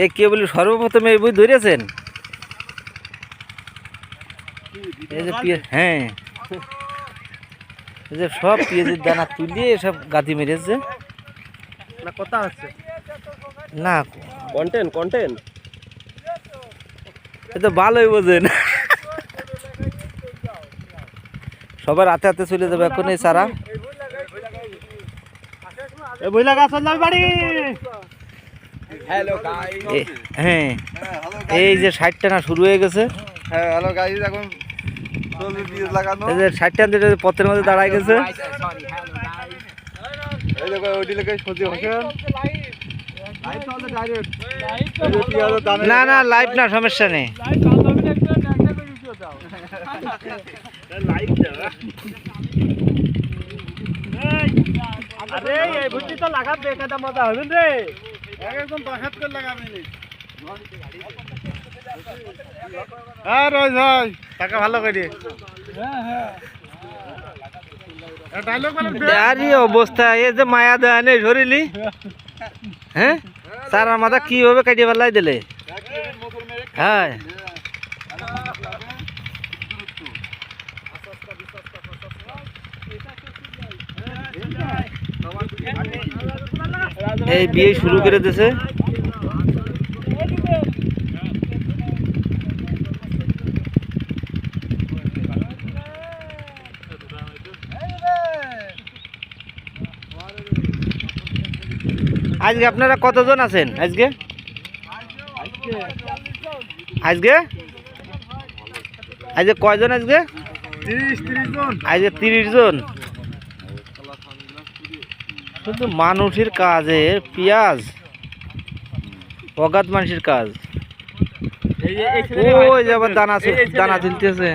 এ কে বলি সর্বপ্রথমে এই বই ধরেছেন? হ্যাঁ, এই যে সব পেঁয়াজের দানা তুলিয়ে সব গাঁথি মেরেছে না, কথা আছে না, কন্টেন্ট এ তো ভালোই বোঝেন। সবার হাতে হাতে চলে যাবে এখন এই সারা। হ্যাঁ, এই যে 60 টানা শুরু হয়ে গেছে। হ্যাঁ, হ্যালো গাইস, এখন বীজ লাগানো। এই যে 60 টান পথের মধ্যে দাঁড়ায় গেছে। এই দেখো ওইটি লেগে সজি হোসেন। না না, লাইভ না, সমস্যা নেই। আরে এই ভুটি তো লাগাবে, কাদা মজা হবে রে। একদম 10 হাত করে লাগাবে নি। আর ওই ভাই টাকা ভালো করে। হ্যাঁ ডায়লগ মানে আরে অবস্থা, এই যে মায়া দেয় নেই শরীরই। হ্যাঁ, সারা মাথা কিভাবে কাটিয়ে ফেলাই দিলে। হ্যাঁ, এই বিয়ে শুরু করে দিয়েছে। আজকে আপনারা কতজন আছেন? আজকে আজকে আজকে কয়জন? আজকে 30 জন। আজকে 30 জন। শুধু মানুষের কাজে পেঁয়াজ অগাধ মানুষের কাজ। ওই যে আবার দানা তুলতেছে।